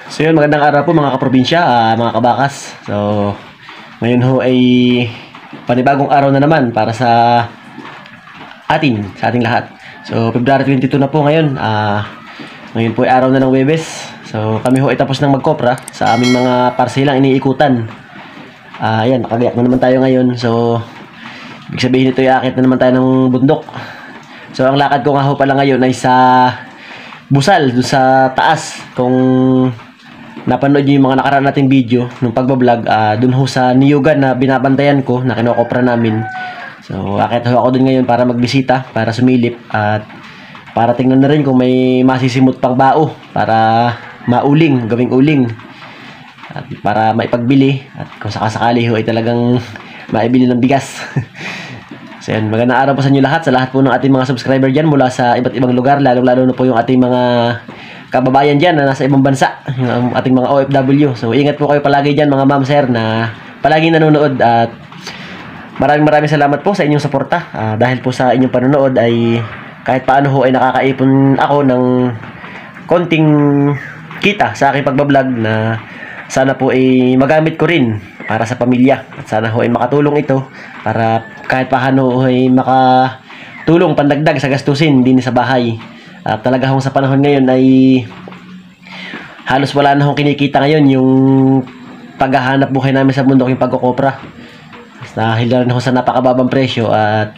So yun, magandang araw po mga kaprobinsya, mga kabakas. So ngayon ho ay panibagong araw na naman para sa ating lahat. So February 22 na po ngayon. Ngayon po ay araw na ng Huwebes. So kami ho ay tapos nang magkopra sa aming mga parselang iniikutan. Ayan, nakagayak na naman tayo ngayon. So ibig sabihin nito ay akit na naman tayo ng bundok. So ang lakad ko nga ho pala ngayon ay sa Busal, doon sa taas. Kung napanood nyo yung mga nakaraan nating video nung pagbablog, doon ho sa niyugan na binabantayan ko, na kinokopra namin. So akit ho ako doon ngayon para magbisita, para sumilip, at para tingnan na rin kung may masisimot pang bao para mauling, gawing uling, at para maipagbili, at kung sakasakali ho ay talagang maibili ng bigas. So yan, magandang araw po sa inyo lahat, sa lahat po ng ating mga subscriber dyan mula sa iba't ibang lugar, lalo na po yung ating mga kababayan dyan na nasa ibang bansa, yung ating mga OFW. So ingat po kayo palagi dyan mga ma'am sir na palagi nanonood, at maraming salamat po sa inyong suporta. Dahil po sa inyong panonood ay kahit paano ho ay nakakaipon ako ng konting kita sa aking pagbablog, na sana po ay magamit ko rin para sa pamilya, at sana ho ay makatulong ito para kahit paano ay makatulong pandagdag sa gastusin din sa bahay. At talaga hong sa panahon ngayon ay halos wala na hong kinikita ngayon yung paghahanap buhay namin sa bundok, yung pagkokopra. Dahil na rin ho sa napakababang presyo at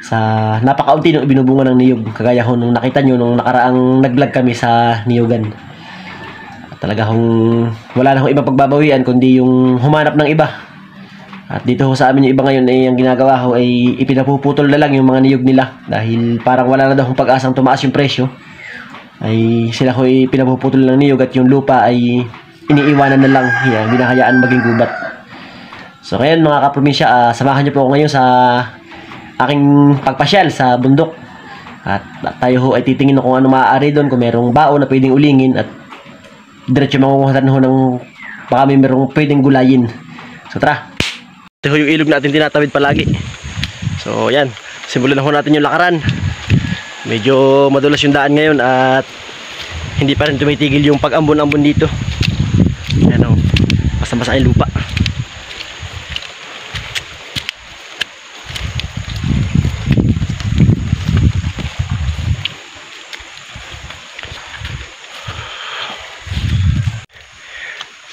sa napakaunti nung ibinubunga ng niyog, kagaya ho nung nakita nyo nung nakaraang nag-vlog kami sa niyugan. At talaga hong wala na hong ibang pagbabawian kundi yung humanap ng iba. At dito ho sa amin yung iba ngayon ay ang ginagawa ho ay ipinapuputol na lang yung mga niyog nila, dahil parang wala na daw hong pag-asang tumaas yung presyo. Ay sila ho ay pinapuputol ng niyog, at yung lupa ay iniiwanan na lang, yan, binahayaan maging gubat. So ngayon mga kaprobinsya, samahan niyo po ako ngayon sa aking pagpasyal sa bundok, at tayo ho ay titingin kung ano maaari doon, kung merong bao na pwedeng ulingin, at diretso mangunguhatan ho ng baka may merong pwedeng gulayin. So tara, ito yung ilog natin tinatawid palagi. So yan, simulan na ho natin yung lakaran. Medyo madulas yung daan ngayon at hindi pa rin tumitigil yung pag-ambon-ambon dito. Yan o, basa-basa yung lupa.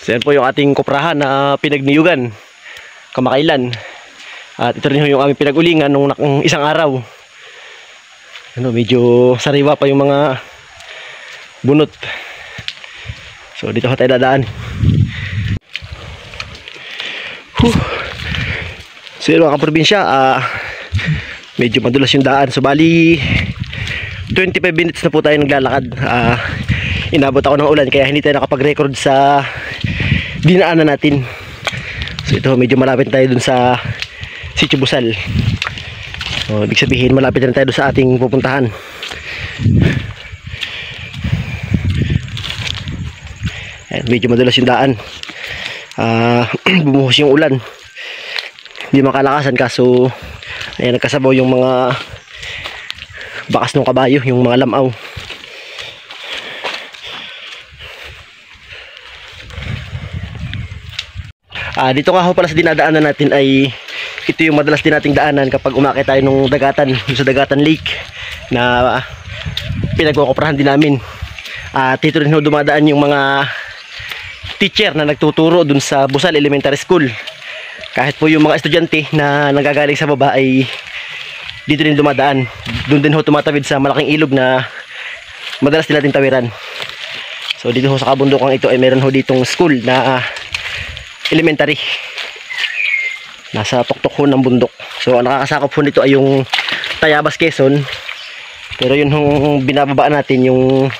So yan po yung ating koprahan na pinagniyugan kamakailan. At ito rin yung aming pinagulingan nung isang araw. Ano, medyo sariwa pa yung mga bunot. So dito ko tayo dadaan. So yun mga kaprobinsya, medyo madulas yung daan. So bali 25 minutes na po tayo naglalakad. Inabot ako ng ulan kaya hindi tayo nakapag-record sa dinaanan natin. So ito, medyo malapit tayo dun sa Sitio Busal. So ibig sabihin malapit na tayo dun sa ating pupuntahan. Ayan, medyo madulas yung daan. Bumuhos yung ulan, hindi makalakasan, kaso ayan, nagkasabaw yung mga bakas ng kabayo, yung mga lamaw. Dito nga ho pala sa dinadaanan natin ay ito yung madalas din nating daanan kapag umakyat tayo nung dagatan, sa Dagatan Lake na pinagkokoprahan din namin. Dito rin ho dumadaan yung mga teacher na nagtuturo dun sa Busal Elementary School. Kahit po yung mga estudyante na nagagaling sa baba ay dito rin dumadaan. Doon din ho tumatawid sa malaking ilog na madalas din natin tawiran. So dito ho sa kabundukan ito ay meron ho ditong school na elementary, nasa tuktok ho ng bundok. So ang nakakasakop ho nito ay yung Tayabas, Quezon, pero yun hong binababaan natin, yung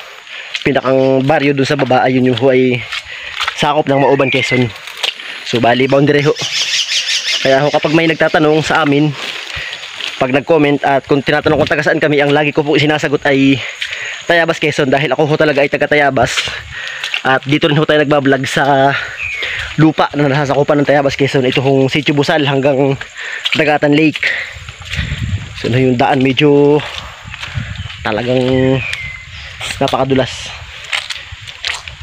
pinakang baryo dun sa baba, ayun yung ho ay sakop ng Mauban, Quezon. So bali boundary ho. Kaya ho kapag may nagtatanong sa amin, pag nag-comment at kung tinatanong kung taga saan kami, ang lagi ko po sinasagot ay Tayabas, Quezon, dahil ako ho talaga ay taga Tayabas, at dito rin ho tayo nagbablog sa lupa na nasasakupan ng Tayabas, Quezon. Ito hong Sitio Busal hanggang Dagatan Lake. So na yung daan, medyo talagang napakadulas.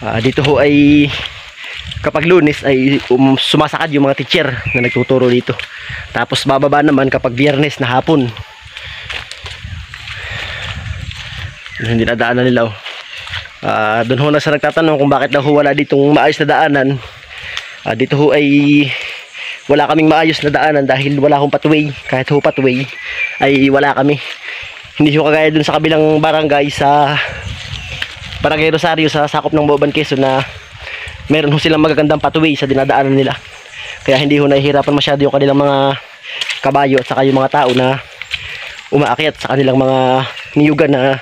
Dito ho ay kapag Lunes ay sumasakad yung mga teacher na nagtuturo dito. Tapos bababa naman kapag Biyernes na hapon. Hindi na daanan nila oh. Doon ho na sa nagtatanong kung bakit daw ho wala ditong maayos na daanan. Dito ho ay wala kaming maayos na daanan dahil wala hong pathway. Kahit ho pathway ay wala kami. Hindi ho kagaya dun sa kabilang barangay, sa Barangay Rosario sa sakop ng Bauban, Quezon, na meron ho silang magagandang pathway sa dinadaanan nila. Kaya hindi ho nahihirapan masyado yung kanilang mga kabayo at saka yung mga tao na umaakyat sa kanilang mga niyugan na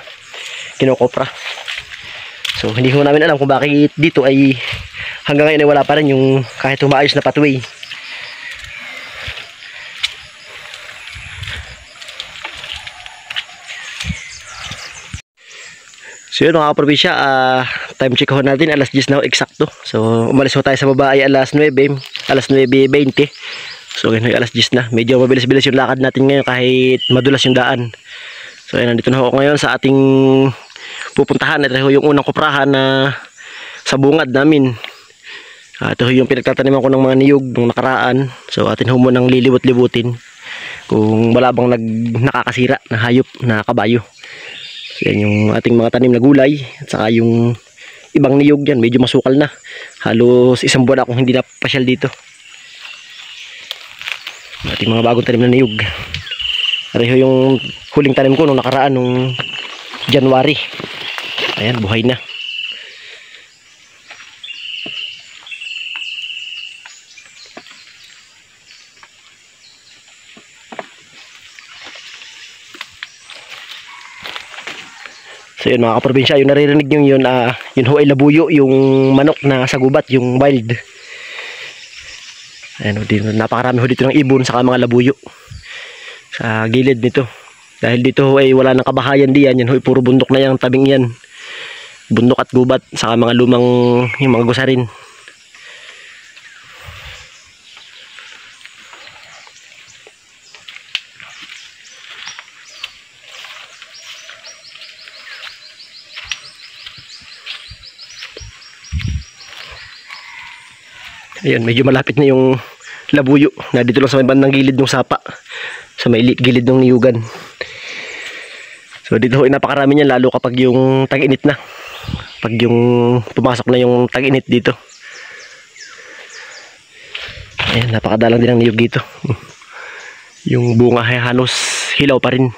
kinokopra. So hindi ho namin alam kung bakit dito ay hanggang ngayon ay wala pa rin yung kahit umaayos na pathway. So yun mga kaprobinsya, time check ho natin, alas 10 na ho eksakto. So umalis ho tayo sa baba ay alas 9:20. So yun ho, alas 10 na. Medyo mabilis-bilis yung lakad natin ngayon kahit madulas yung daan. So yun, nandito na ho ako ngayon sa ating pupuntahan. Ito ho yung unang kuprahan na sa bungad namin. Ito ho yung pinagtataniman ko ng mga niyog nung nakaraan. So atin ho munang lilibot-libutin kung wala bang nakakasira na hayop na kabayo. Yan yung ating mga tanim na gulay at saka yung ibang niyog yan, medyo masukal na. Halos isang buwan akong hindi napasyal dito. Ating mga bagong tanim na niyog. Pareho yung huling tanim ko nung nakaraan nung January. Ayan, buhay na. So yun mga kaprobinsya, yung naririnig nyo yun, yun ho ay labuyo, yung manok na sa gubat, yung wild. Ayan, napakarami ho dito ng ibon saka mga labuyo sa gilid nito. Dahil dito ho ay wala ng kabahayan diyan, yan ho ay puro bundok na yung tabing yan. Bundok at gubat, saka mga lumang yung mga gusarin. Ayun, medyo malapit na yung labuyo na dito lang sa may bandang gilid ng sapa, sa may gilid ng niyugan. So dito ho ay napakarami niyan, lalo kapag yung tag-init na, pag yung pumasok na yung tag-init dito. Ayan, napakadalang din ng niyog dito. Yung bunga ay halos hilaw pa rin.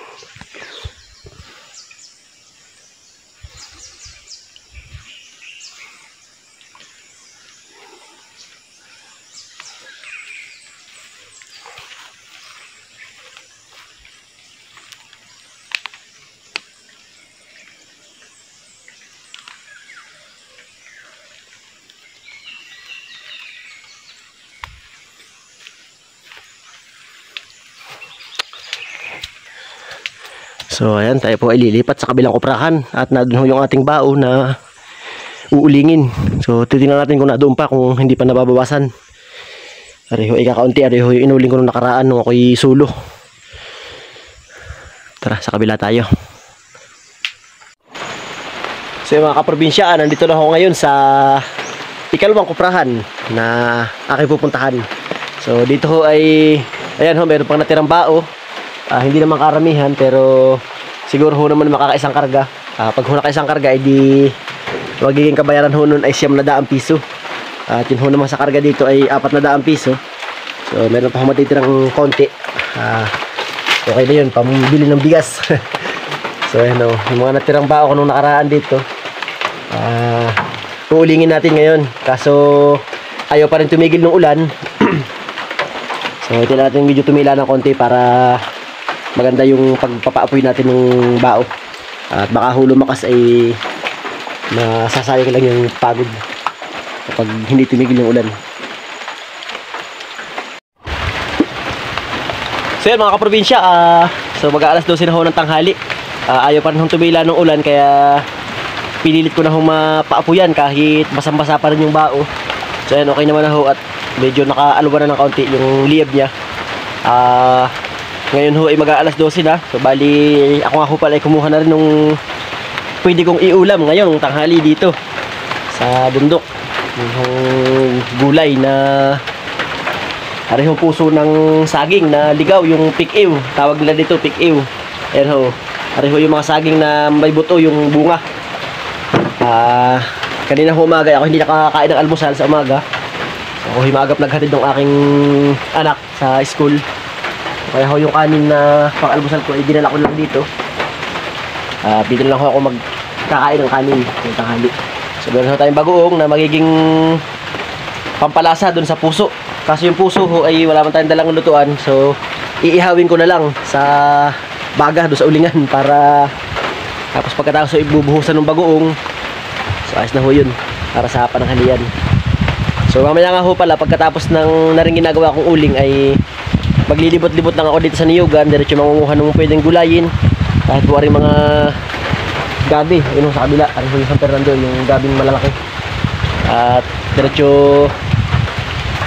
So ayan, tayo po ay lilipat sa kabilang kuprahan at nandun yung ating bao na uulingin. So titingnan natin kung nadoon pa, kung hindi pa nababawasan. Areho ay kakaunti, areho yung inuling ko nung nakaraan nung ako'y sulo. Tara, sa kabila tayo. So mga kaprobinsya, nandito na ako ngayon sa ikalawang kuprahan na aking pupuntahan. So dito ho ay, ayan ho, meron pang natirang bao. Hindi naman karamihan, pero siguro ho naman makakaisang karga. Pag ho nakaisang karga, edi magiging kabayaran ho nun ay 900 piso. At yun ho naman sa karga dito ay 400 piso. So meron pa ho matitirang konti. Okay na yun, pambili ng bigas. So ayan o, yung mga natirang bao ko nung nakaraan dito, uulingin natin ngayon. Kaso ayaw pa rin tumigil ng ulan. So ito natin medyo tumila ng konti para maganda yung pagpapaapoy natin ng bao. At baka ho lumakas ay masasayang lang yung pagod kapag hindi tumigil yung ulan. So yan mga kaprobinsya, so mag-aalas 12 na ho ng tanghali. Ayaw pa rin tumila ng ulan, kaya pinilit ko na ho mapaapuyan kahit basang-basa pa rin yung bao. So yan, okay naman na ho at medyo nakaaluban na ng kaunti yung liyab niya. Ngayon ho ay mag-aalas 12 na. So bali ako nga ho pala ay kumuha na rin nung pwede kong iulam ngayon tanghali dito sa bundok. Yung gulay na parehong puso ng saging na ligaw, yung pikiw. Tawag nila dito, pikiw. Ayan ho. Pareho yung mga saging na may buto, yung bunga. Kanina ho umaga, ako hindi nakakain ng almusal sa umaga. So, ako himagap naghatid ng aking anak sa school. Kaya ho yung kanin na pang-almusal ko, ay dinala ko lang dito. Bigyan lang ho ako magkakain ng kanin yung tanghali. So, meron ho tayong bagoong na magiging pampalasa dun sa puso. Kasi yung puso ho ay wala man tayong dalang lutuan. So, iihawin ko na lang sa baga doon sa ulingan para tapos pagkatapos ibubuhusan ng bagoong. So, ayos na ho yun para sa pananghalian. So, mamaya nga ho pala pagkatapos ng naring ginagawa kong uling ay maglilibot-libot lang ako dito sa niyugan. Diretso mangunguha ng pwedeng gulayin. Kahit po rin mga gabi. Yun sa kabila. Ano yung San Fernando, yung gabing malalaki. At diretso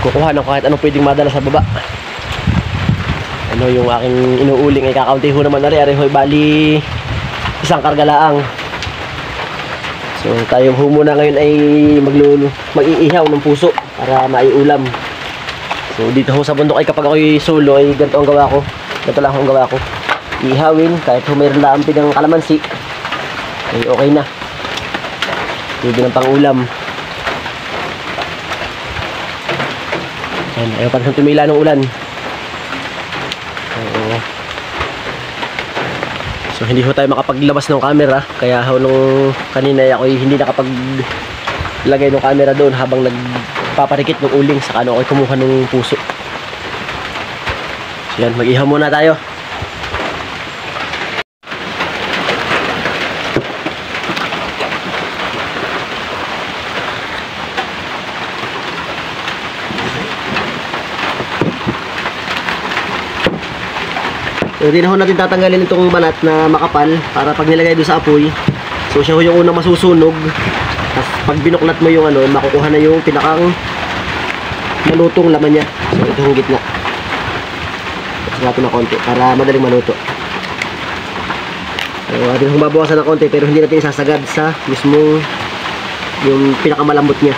kukuha ng kahit anong pwedeng madala sa baba. Ano yung aking inuuling ay kakaunti ho naman na rin. Hoy, bali isang karga laang. So tayo ho muna ngayon ay mag-iihaw ng puso para maiulam. So dito ho sa bundok ay kapag ako'y solo ay ganito ang gawa ko. Ganito lang ang gawa ko. Iihawin kahit ho mayroon lang ng kalamansi ay okay na. Pwede ng pangulam. Ayan, ayaw pa rin tumila ng ulan. So hindi ho tayo makapaglabas ng camera. Kaya ho nung kanina ako hindi nakapaglagay ng camera doon habang nagpaparikit ng uling. Saka ano ako'y kumuha ng puso. So yan, mag-ihaw muna tayo. So, hindi na ho natin tatanggalin itong balat na makapal para pag nilagay doon sa apoy. So, siya ho yung unang masusunog. Tapos, pag binuklat mo yung ano, makukuha na yung pinakang malutong laman niya. So, ito yung gitna. Tapos natin na konti para madaling maluto. So, atin hong babawasan na konti pero hindi natin isasagad sa mismong yung pinakamalambot niya.